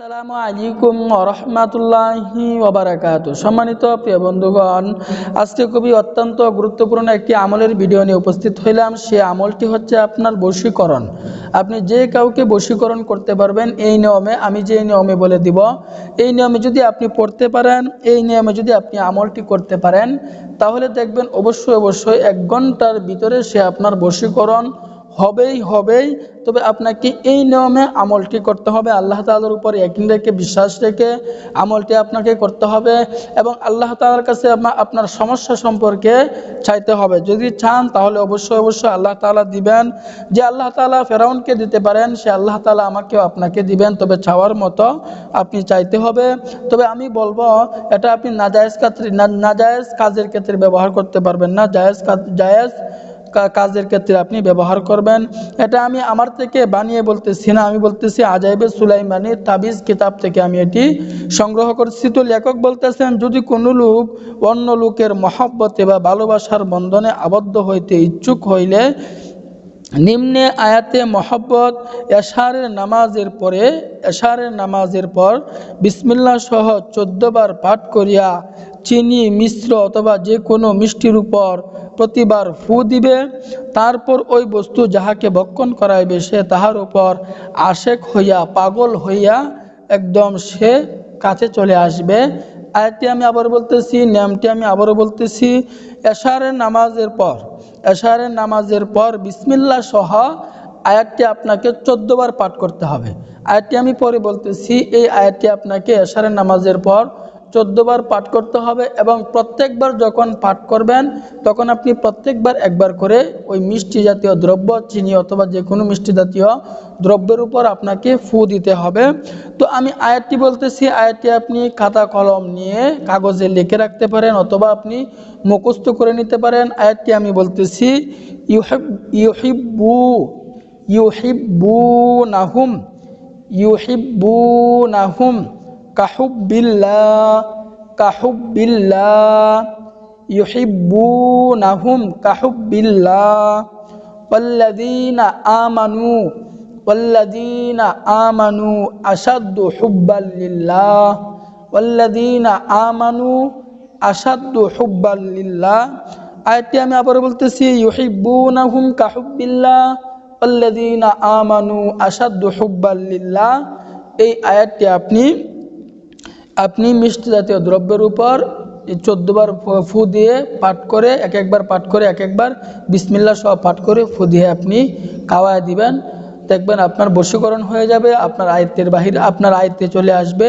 আসসালামু আলাইকুম ওয়া রাহমাতুল্লাহি ওয়া বারাকাতুহু। সম্মানিত প্রিয় বন্ধুগণ, আজকে খুবই অত্যন্ত গুরুত্বপূর্ণ একটি আমলের ভিডিও নিয়ে উপস্থিত হইলাম। সেই আমলটি হচ্ছে আপনার বশীকরণ। আপনি যে কাউকে বশীকরণ করতে পারবেন এই নিয়মে, আমি যে নিয়মে বলে দিব, এই নিয়মে যদি আপনি পড়তে পারেন, এই নিয়মে যদি আপনি আমলটি করতে পারেন, তাহলে দেখবেন অবশ্যই 1 ঘন্টার ভিতরে সে আপনার বশীকরণ হবেই। তবে আপনাকে এই নিয়মে আমলটি করতে হবে। আল্লাহ তাআলার উপর ইয়াকিন রেখে, বিশ্বাস রেখে আমলটি আপনাকে করতে হবে এবং আল্লাহ তাআলার কাছে আপনার সমস্যা সম্পর্কে চাইতে হবে। যদি চান তাহলে অবশ্যই আল্লাহ তাআলা দিবেন। যে আল্লাহ তাআলা ফেরাউনকে দিতে পারেন, সে আল্লাহ তাআলা আমাকেও আপনাকে দিবেন। তবে চাওয়ার মতো আপনি চাইতে হবে। তবে আমি বলবো, এটা আপনি নাজায়েজ কাজের ক্ষেত্রে ব্যবহার করতে পারবেন না। জায়েজ কাজের ক্ষেত্রে আপনি ব্যবহার করবেন। এটা আমি আমার থেকে বানিয়ে বলতেছি না, আমি বলতেছি আজাইবে সুলাইমানি তাবিজ কিতাব থেকে আমি এটি সংগ্রহ করছি। তো লেখক বলতেছেন, যদি কোনো লোক অন্য লোকের মহব্বতে বা ভালোবাসার বন্ধনে আবদ্ধ হইতে ইচ্ছুক হইলে নিম্নে আয়াতে মহব্বত এশারের নামাজের পর বিসমিল্লাহ সহ 14 বার পাঠ করিয়া চিনি, মিশ্র অথবা যে কোনো মিষ্টির উপর প্রতিবার ফু দিবে। তারপর ওই বস্তু যাহাকে ভক্ষণ করাইবে সে তাহার উপর আশেক হইয়া, পাগল হইয়া একদম সে কাছে চলে আসবে। আয়াতটি আমি আবার বলতেছি, নিয়মটি আমি আবারও বলতেছি। এশারের নামাজের পর বিসমিল্লাহ সহ আয়াতটি আপনাকে 14 বার পাঠ করতে হবে। আয়াতটি আমি পরে বলতেছি। এই আয়াতটি আপনাকে এশারের নামাজের পর 14 বার পাঠ করতে হবে এবং প্রত্যেকবার যখন পাঠ করবেন তখন আপনি প্রত্যেকবার একবার করে ওই মিষ্টি জাতীয় দ্রব্য, চিনি অথবা যে কোনো মিষ্টি জাতীয় দ্রব্যের উপর আপনাকে ফু দিতে হবে। তো আমি আয়াতটি বলতেছি, আয়াতটি আপনি খাতা কলম নিয়ে কাগজে লিখে রাখতে পারেন অথবা আপনি মুখস্থ করে নিতে পারেন। আয়াতটি আমি বলতেছি, ইউহিব্বুনাহুম কাহুব্বিল্লাহ ইউহিব্বুনাহুম কাহুব্বিল্লাহ ওয়াল্লাযীনা আমানু আশাদ্দু হুব্বাল লিল্লাহ। আয়াতটি আমি আবার বলতেছি, ইউহিব্বুনাহুম কাহুব্বিল্লাহ ওয়াল্লাযীনা আমানু আশাদ্দু হুব্বাল লিল্লাহ। এই আয়াতটি আপনি মিষ্টি জাতীয় দ্রব্যের উপর 14 বার ফু দিয়ে পাঠ করে, একবার বিসমিল্লাহ সহ পাঠ করে ফু দিয়ে আপনি খাওয়ায় দিবেন। দেখবেন আপনার বশীকরণ হয়ে যাবে, আপনার আয়ত্তে চলে আসবে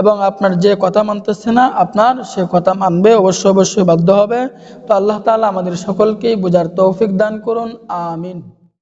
এবং আপনার যে কথা মানতেছে না আপনার সে কথা মানবে, অবশ্যই বাধ্য হবে। তো আল্লাহ তাআলা আমাদের সকলকেই বোঝার তৌফিক দান করুন। আমিন।